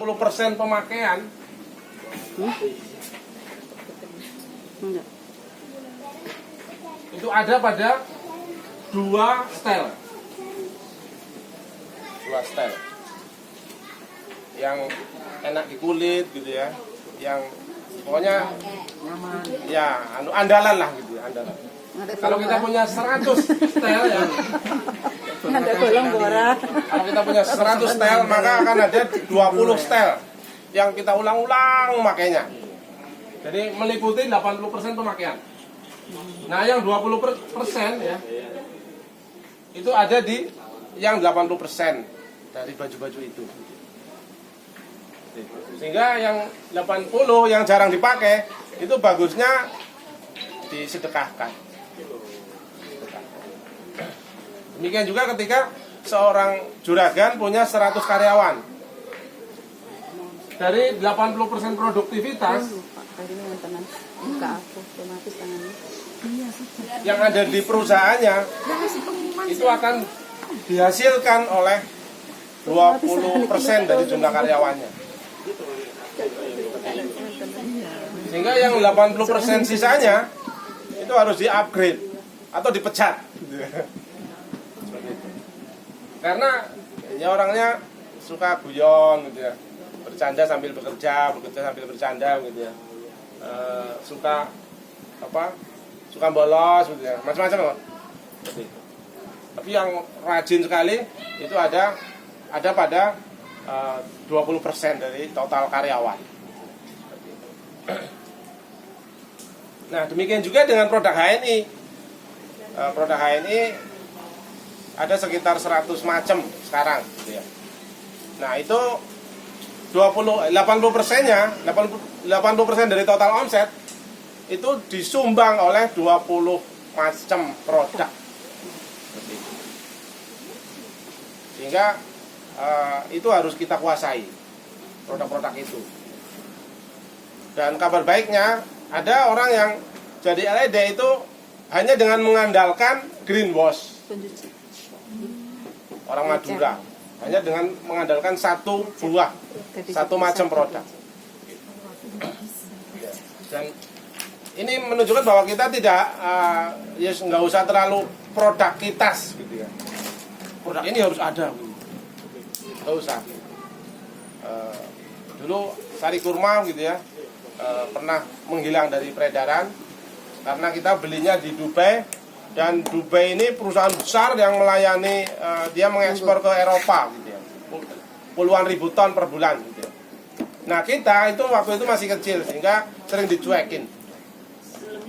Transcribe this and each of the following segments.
80% pemakaian Enggak. itu ada pada dua style. Dua style. Yang enak di kulit gitu ya. Yang pokoknya Nyaman. ya andalan lah gitu ya, andalan. Kalau kita punya 100 style ya. Ada golong bora. Kalau kita punya 100 style maka akan ada 20 style yang kita ulang-ulang makainya. Jadi meliputi 80% pemakaian. Nah, yang 20% ya itu ada di yang 80% dari baju-baju itu. Sehingga yang 80 yang jarang dipakai itu bagusnya disedekahkan. Demikian juga ketika seorang juragan punya 100 karyawan. Dari 80% produktivitas Tadi ini teman buka aku otomatis tangannya. yang ada di perusahaannya itu akan dihasilkan oleh 20% dari jumlah karyawannya. Sehingga yang 80% sisanya itu harus di-upgrade atau dipecat. Karena ya orangnya suka guyon gitu ya. Bercanda sambil bekerja, bekerja sambil bercanda gitu ya. Suka suka bolos gitu ya, macam-macam. Tapi yang rajin sekali itu ada pada 20% dari total karyawan. Nah, demikian juga dengan produk HNI. Produk HNI ada sekitar 100 macam sekarang gitu ya. Nah, itu 80%-nya, 80% dari total omset itu disumbang oleh 20 macam produk. Sehingga itu harus kita kuasai produk-produk itu. Dan kabar baiknya ada orang yang jadi LED itu hanya dengan mengandalkan greenwash. Orang Madura hanya dengan mengandalkan satu buah, satu macam produk. Dan ini menunjukkan bahwa kita tidak ya nggak usah terlalu produktivitas gitu ya. Produk ini harus ada, nggak usah. Dulu sari kurma gitu ya pernah menghilang dari peredaran karena kita belinya di Dubai. Dan Dubai ini perusahaan besar yang melayani, dia mengekspor ke Eropa gitu ya. Puluhan ribu ton per bulan gitu ya. Nah, kita itu waktu itu masih kecil sehingga sering dicuekin.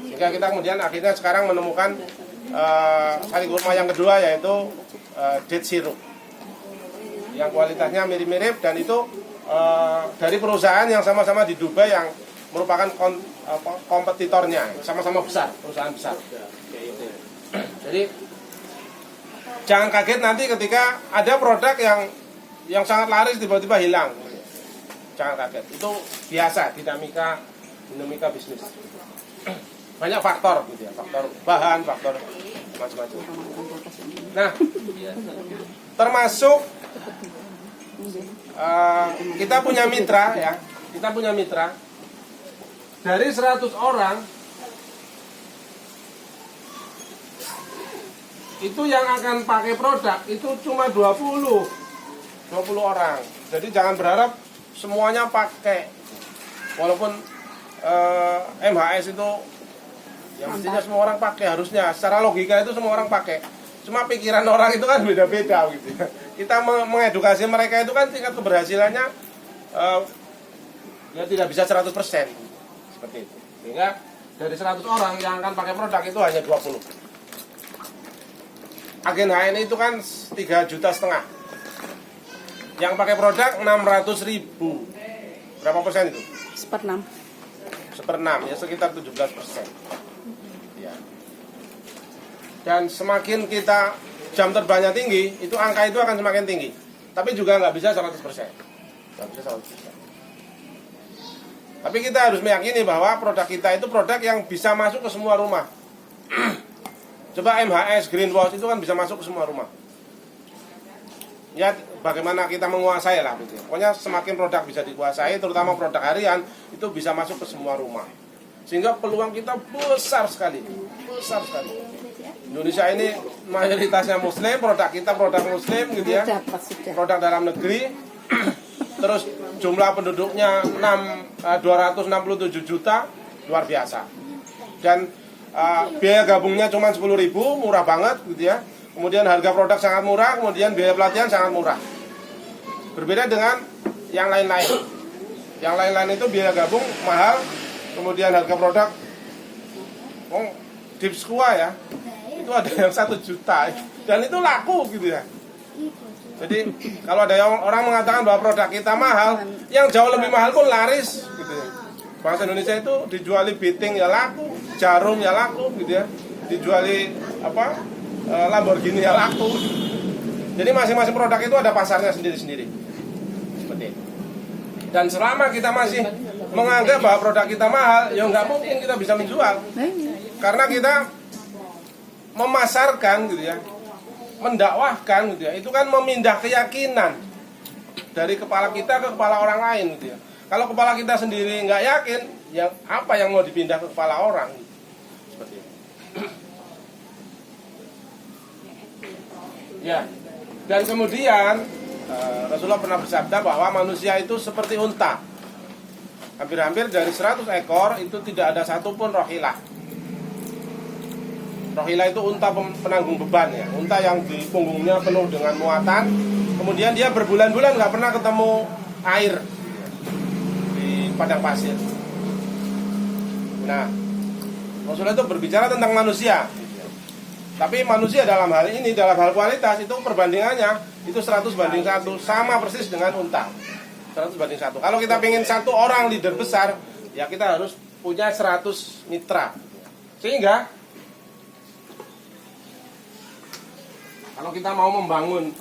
Sehingga kita kemudian akhirnya sekarang menemukan sari kurma yang kedua yaitu date syrup. Yang kualitasnya mirip-mirip dan itu dari perusahaan yang sama-sama di Dubai yang merupakan kompetitornya, sama-sama besar, perusahaan besar. Jadi jangan kaget nanti ketika ada produk yang sangat laris tiba-tiba hilang. Jangan kaget. Itu biasa dinamika bisnis. Banyak faktor gitu ya, faktor bahan, faktor macam-macam. Nah, termasuk kita punya mitra ya. Kita punya mitra. Dari 100 orang itu yang akan pakai produk itu cuma 20 orang. Jadi jangan berharap semuanya pakai. Walaupun MHS itu yang mestinya semua orang pakai, harusnya secara logika itu semua orang pakai. Cuma pikiran orang itu kan beda-beda gitu ya. Kita mengedukasi mereka itu kan tingkat keberhasilannya ya tidak bisa 100%. Seperti itu. Sehingga dari 100 orang yang akan pakai produk itu hanya 20. Agen HNI itu kan 3,5 juta. Yang pakai produk 600.000. Berapa persen itu? 1/6. 1/6 ya, sekitar 17%. Ya. Dan semakin kita jam terbangnya tinggi, itu angka itu akan semakin tinggi. Tapi juga nggak bisa 100%. Nggak bisa 100%. Tapi kita harus meyakini bahwa produk kita itu produk yang bisa masuk ke semua rumah. Coba MHS, Greenwash itu kan bisa masuk ke semua rumah. Ya bagaimana kita menguasai lah gitu ya. Pokoknya semakin produk bisa dikuasai, terutama produk harian, itu bisa masuk ke semua rumah. Sehingga peluang kita besar sekali. Besar sekali. Indonesia ini mayoritasnya muslim, produk kita produk muslim gitu ya. Produk dalam negeri. Terus jumlah penduduknya 267 juta, luar biasa. Dan biaya gabungnya cuma 10.000, murah banget gitu ya. Kemudian harga produk sangat murah, kemudian biaya pelatihan sangat murah. Berbeda dengan yang lain-lain. Yang lain-lain itu biaya gabung mahal, kemudian harga produk Deep Square ya, itu ada yang 1 juta dan itu laku gitu ya. Jadi kalau ada orang mengatakan bahwa produk kita mahal, yang jauh lebih mahal pun laris gitu ya. Bahasa Indonesia itu dijuali beating ya laku, jarum ya laku gitu ya. Dijuali Lamborghini ya laku. Jadi masing-masing produk itu ada pasarnya sendiri-sendiri. Seperti itu. Dan selama kita masih menganggap bahwa produk kita mahal, ya nggak mungkin kita bisa menjual. Karena kita memasarkan gitu ya, mendakwahkan gitu ya, itu kan memindah keyakinan dari kepala kita ke kepala orang lain gitu ya. Kalau kepala kita sendiri nggak yakin, ya apa yang mau dipindah ke kepala orang? Gitu. Seperti itu. Ya, dan kemudian Rasulullah pernah bersabda bahwa manusia itu seperti unta. Hampir-hampir dari 100 ekor itu tidak ada satupun rohilah. Rohilah itu unta penanggung beban ya, unta yang di punggungnya penuh dengan muatan. Kemudian dia berbulan-bulan nggak pernah ketemu air di padang pasir. Nah, Rasulullah itu berbicara tentang manusia. Tapi manusia dalam hal ini, dalam hal kualitas itu perbandingannya itu 100 banding 1, sama persis dengan unta. 100 banding 1. Kalau kita ingin satu orang leader besar, ya kita harus punya 100 mitra. Sehingga kalau kita mau membangun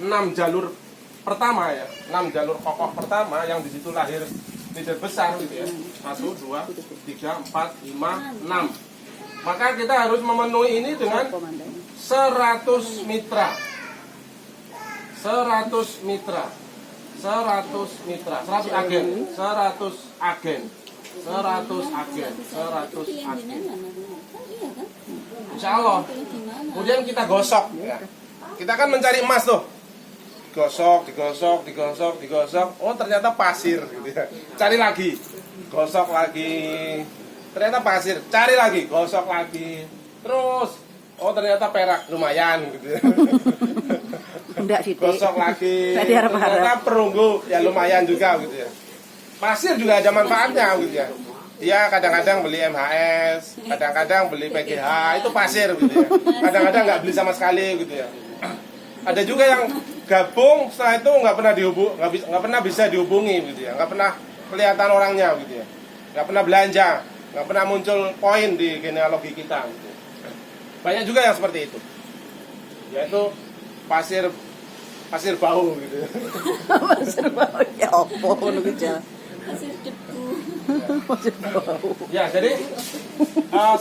6 jalur pertama ya, 6 jalur kokoh pertama yang di situ lahir leader besar gitu ya. 1 2 3 4 5 6. Maka kita harus memenuhi ini dengan 100 mitra. 100 mitra. 100 mitra, 100 agen, 100 agen. 100 agen, 100 agen. Insya Allah. Kemudian kita gosok ya. Kita kan mencari emas tuh. Digosok, digosok, digosok, digosok. Oh, ternyata pasir gitu ya. Cari lagi. Gosok lagi. Ternyata pasir, cari lagi, gosok lagi. Terus, oh ternyata perak, lumayan gitu ya. Enggak sih. Gosok lagi. Ternyata perunggu, ya lumayan juga gitu ya. Pasir juga ada manfaatnya gitu ya. Dia kadang-kadang beli MHS, kadang-kadang beli PGH, itu pasir gitu ya. Kadang-kadang nggak beli sama sekali gitu ya. Ada juga yang gabung, setelah itu nggak pernah bisa dihubungi gitu ya. Nggak pernah kelihatan orangnya gitu ya. Nggak pernah belanja. Nggak pernah muncul poin di genealogi kita gitu. Banyak juga yang seperti itu, yaitu pasir bau gitu. Pasir bau ya opo ngono kuwi. Pasir debu. Pasir bau. Ya, jadi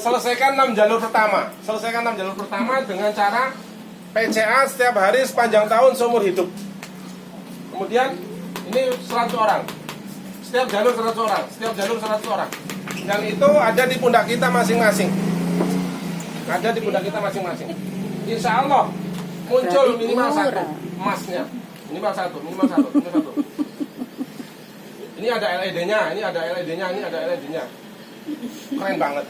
selesaikan 6 jalur pertama. Selesaikan 6 jalur pertama dengan cara PCA setiap hari sepanjang tahun seumur hidup. Kemudian ini 100 orang. Setiap jalur 100 orang, setiap jalur 100 orang. Dan itu ada di pundak kita masing-masing. Ada di pundak kita masing-masing. Insya Allah muncul minimal 1 emasnya. Minimal satu. Ini ada LED-nya, ini ada LED-nya, ini ada LED-nya. Keren banget.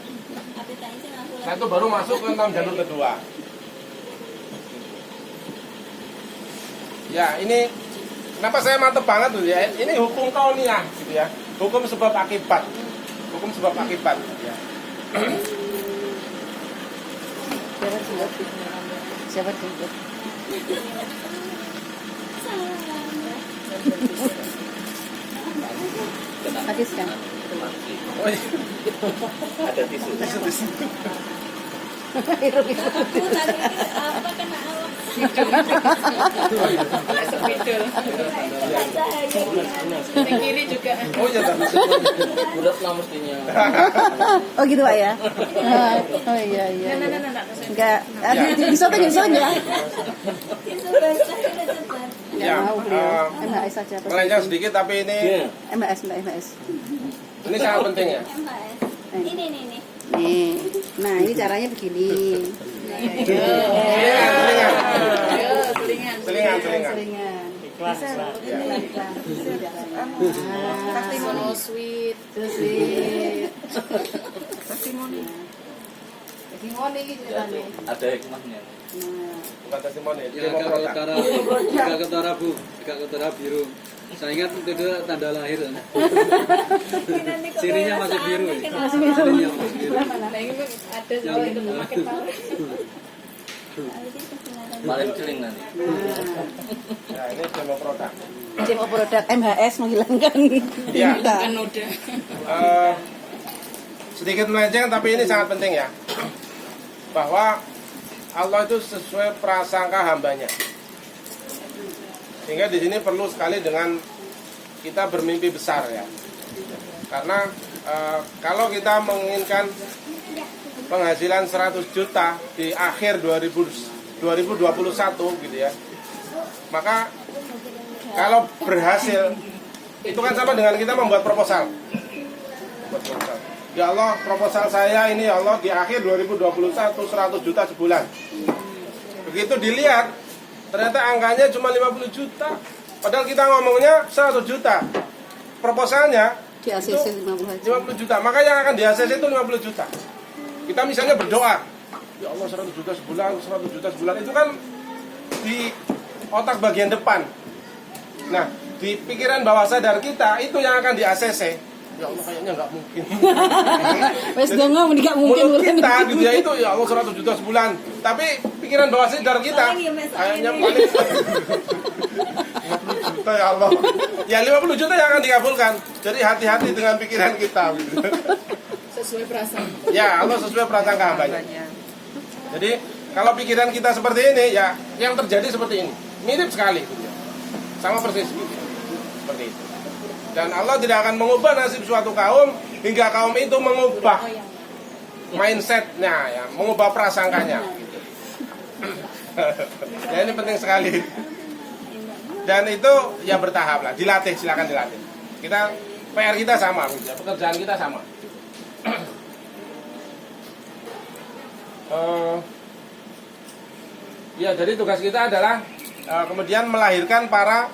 Nah itu baru masuk ke 6 jalur kedua. Ya ini kenapa saya mantep banget tuh ya. Ini hukum kauniyah gitu ya. Hukum sebab akibat. Hukum sebab akibat ya. Siapa jemput? Hadis kan? Oh, iya. Ada tisu. Apa kena awak? Yang kiri juga. Oh iya kan. Bulat lah mestinya. Oh gitu Pak ya? Oh iya. Enggak, disotin ya. Tisu basah udah cepat. Nggak Ya, mau beliau. MHS saja. melenceng sedikit tapi ini Iya. MHS, Mbak MHS. ini sangat penting ya. Ini. Nih. Nah, ini caranya begini. Selingan. Ayo, selingan. Selingan. Selingan. Bisa. Ya. Sono sweet. Sweet. Testimoni. Testimoni gitu ceritanya. Ada hikmahnya. Nah, Bukan testimoni, Ya, demo agak produk. utara, agak utara bu, agak utara biru. Saya ingat itu tanda lahir. Sirinya masih biru. Sirinya masih biru. Nah, ini ada juga itu memakai tahu. Paling celing nanti. Ya, ini demo produk. demo produk MHS menghilangkan Iya. tinta. Kan udah. Sedikit melenceng tapi ini sangat penting ya, bahwa Allah itu sesuai prasangka hambanya. Sehingga di sini perlu sekali dengan kita bermimpi besar ya. Karena kalau kita menginginkan penghasilan 100 juta di akhir 2021 gitu ya, maka kalau berhasil itu kan sama dengan kita membuat proposal. Ya Allah, proposal saya ini ya Allah di akhir 2021 100 juta sebulan. Begitu dilihat, ternyata angkanya cuma 50 juta. Padahal kita ngomongnya 100 juta. Proposalnya Di ACC 50 aja. 50 juta. Maka yang akan di ACC itu 50 juta. Kita misalnya berdoa, ya Allah 100 juta sebulan, 100 juta sebulan. Itu kan di otak bagian depan. Nah, di pikiran bawah sadar kita itu yang akan di ACC. Ya Allah kayaknya nggak mungkin. Wes dongo enggak mungkin Mulut bulan. kita gitu ya itu ya Allah 100 juta sebulan. Tapi pikiran bawah sadar kita kayaknya paling 50 juta ya Allah. Ya 50 juta yang akan dikabulkan. Jadi hati-hati dengan pikiran kita gitu. Sesuai perasaan. Ya Allah sesuai prasangka hambanya. Jadi kalau pikiran kita seperti ini ya yang terjadi seperti ini. Mirip sekali gitu ya. Sama persis gitu. Seperti itu. Dan Allah tidak akan mengubah nasib suatu kaum hingga kaum itu mengubah mindsetnya, ya, mengubah prasangkanya. Gitu. Ya ini penting sekali. Dan itu ya bertahap lah, dilatih, silakan dilatih. Kita PR kita sama, gitu ya, pekerjaan kita sama. Ya jadi tugas kita adalah kemudian melahirkan para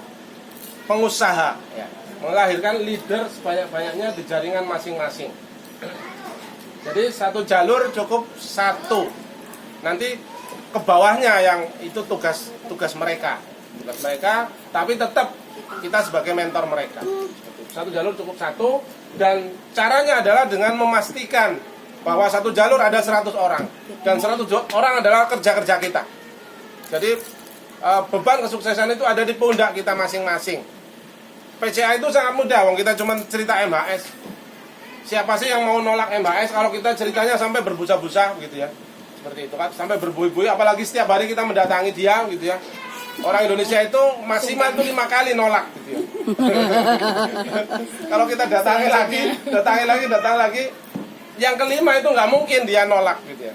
pengusaha. Ya. Melahirkan leader sebanyak-banyaknya di jaringan masing-masing. Jadi satu jalur cukup satu. Nanti ke bawahnya yang itu tugas mereka. Tugas mereka, tapi tetap kita sebagai mentor mereka. Satu jalur cukup satu. Dan caranya adalah dengan memastikan bahwa satu jalur ada 100 orang. Dan 100 orang adalah kerja-kerja kita. Jadi beban kesuksesan itu ada di pundak kita masing-masing. PCA itu sangat mudah, wong kita cuma cerita MHS. Siapa sih yang mau nolak MHS kalau kita ceritanya sampai berbusa-busa gitu ya. Seperti itu kan, sampai berbuih-buih, apalagi setiap hari kita mendatangi dia gitu ya. Orang Indonesia itu maksimal itu 5 kali nolak gitu ya. Kalau kita datangi lagi, yang kelima itu nggak mungkin dia nolak gitu ya.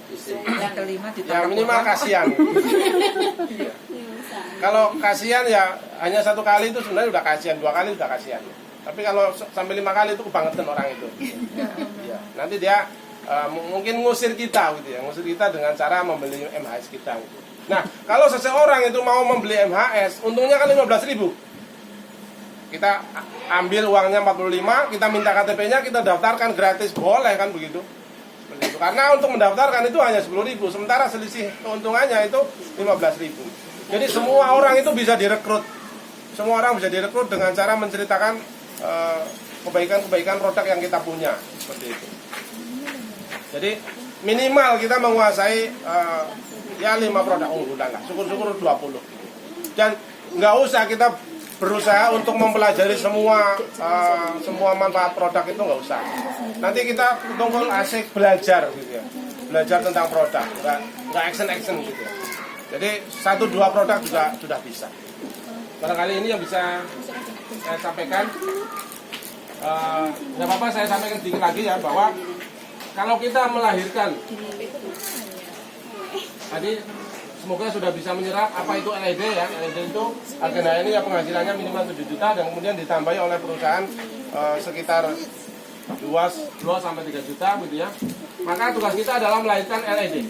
Yang kelima Ya minimal kasihan. Iya. Kalau kasihan ya hanya 1 kali itu sebenarnya udah kasihan, 2 kali udah kasihan. Tapi kalau sampai 5 kali itu kebangetan orang itu. Ya. Nanti dia mungkin ngusir kita gitu ya, ngusir kita dengan cara membeli MHS kita. Gitu. Nah kalau seseorang itu mau membeli MHS, untungnya kan 15.000. Kita ambil uangnya 45, kita minta KTP-nya, kita daftarkan gratis, boleh kan begitu? Begitu. Karena untuk mendaftarkan itu hanya 10.000, sementara selisih keuntungannya itu 15.000. Jadi semua orang itu bisa direkrut. Semua orang bisa direkrut dengan cara menceritakan kebaikan-kebaikan produk yang kita punya, seperti itu. Jadi minimal kita menguasai ya 5 produk unggulan lah, syukur-syukur 20. Dan nggak usah kita berusaha untuk mempelajari semua manfaat produk itu, nggak usah. Nanti kita betul-betul asik belajar gitu ya, belajar tentang produk, nggak action gitu ya. Jadi 1-2 produk juga sudah bisa. Barangkali ini yang bisa saya sampaikan. Nggak apa-apa saya sampaikan sedikit lagi ya, bahwa kalau kita melahirkan tadi semoga sudah bisa menyerap apa itu LED ya. LED itu agennya ini ya penghasilannya minimal 7 juta dan kemudian ditambahi oleh perusahaan sekitar 2 sampai 3 juta gitu ya. Maka tugas kita adalah melahirkan LED.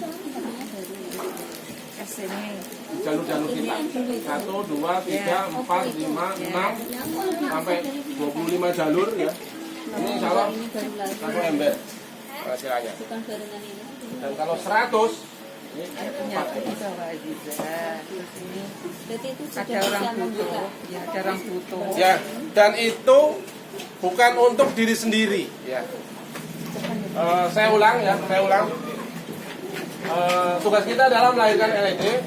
Jalur-jalur kita 1, 2, 3, 4, 5, 6 sampai 25 jalur ya. Ini insya Allah 1 ember penghasilannya. Dan kalau 100 ini ada orang butuh, ya ada orang butuh. ya, dan itu bukan untuk diri sendiri ya. Saya ulang. Tugas kita adalah melahirkan LED.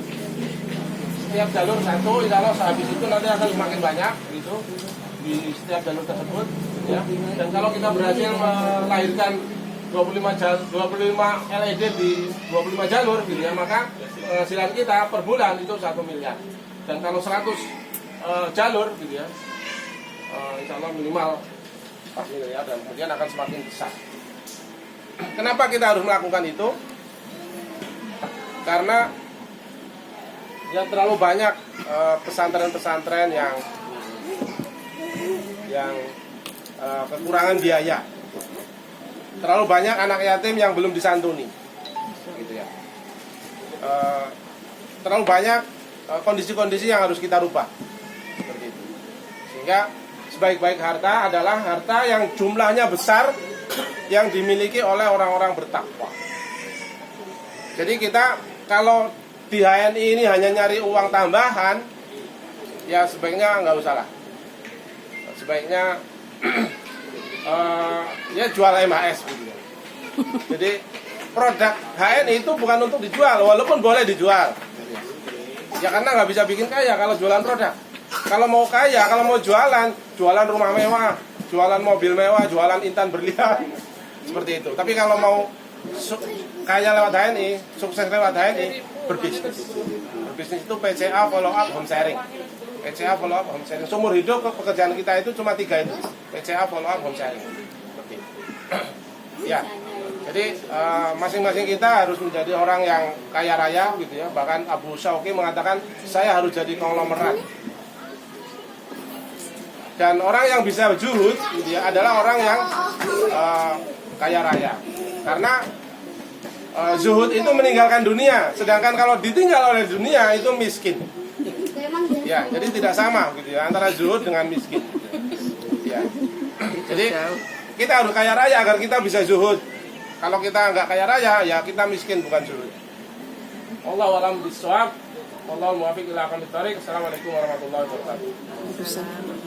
Setiap jalur 1, insya Allah sehabis itu nanti akan semakin banyak gitu di setiap jalur tersebut ya. Dan kalau kita berhasil melahirkan 25 LED di 25 jalur gitu ya, maka penghasilan kita per bulan itu 1 miliar. Dan kalau 100 jalur gitu ya, insya Allah minimal 4 miliar dan kemudian akan semakin besar. Kenapa kita harus melakukan itu? Karena ya terlalu banyak pesantren-pesantren yang kekurangan biaya. Terlalu banyak anak yatim yang belum disantuni, gitu ya. Terlalu banyak kondisi-kondisi yang harus kita rubah, seperti itu. Sehingga sebaik-baik harta adalah harta yang jumlahnya besar, yang dimiliki oleh orang-orang bertakwa. Jadi kita kalau di HNI ini hanya nyari uang tambahan, ya sebaiknya nggak usah lah. Sebaiknya ya jual MHS gitu. Jadi produk HNI itu bukan untuk dijual, walaupun boleh dijual. Ya karena nggak bisa bikin kaya kalau jualan produk. Kalau mau kaya, kalau mau jualan rumah mewah, jualan mobil mewah, jualan intan berlian, seperti itu. Tapi kalau mau kaya lewat HNI, sukses lewat HNI, berbisnis. Berbisnis itu PCA, follow up, home sharing. PCA, follow up, home sharing. Seumur hidup pekerjaan kita itu cuma 3 itu. PCA, follow up, home sharing. Seperti itu. Ya. Jadi masing-masing kita harus menjadi orang yang kaya raya gitu ya. Bahkan Abu Syauqi mengatakan saya harus jadi konglomerat. Dan orang yang bisa zuhud gitu ya adalah orang yang kaya raya. Karena zuhud itu meninggalkan dunia, sedangkan kalau ditinggal oleh dunia itu miskin. Ya, jadi tidak sama gitu ya antara zuhud dengan miskin. Ya. Jadi kita harus kaya raya agar kita bisa zuhud. Kalau kita nggak kaya raya, ya kita miskin bukan zuhud. Wallahu a'lam bishawab. Wallahu muwaffiq ila aqwamit thoriq. Assalamualaikum warahmatullahi wabarakatuh.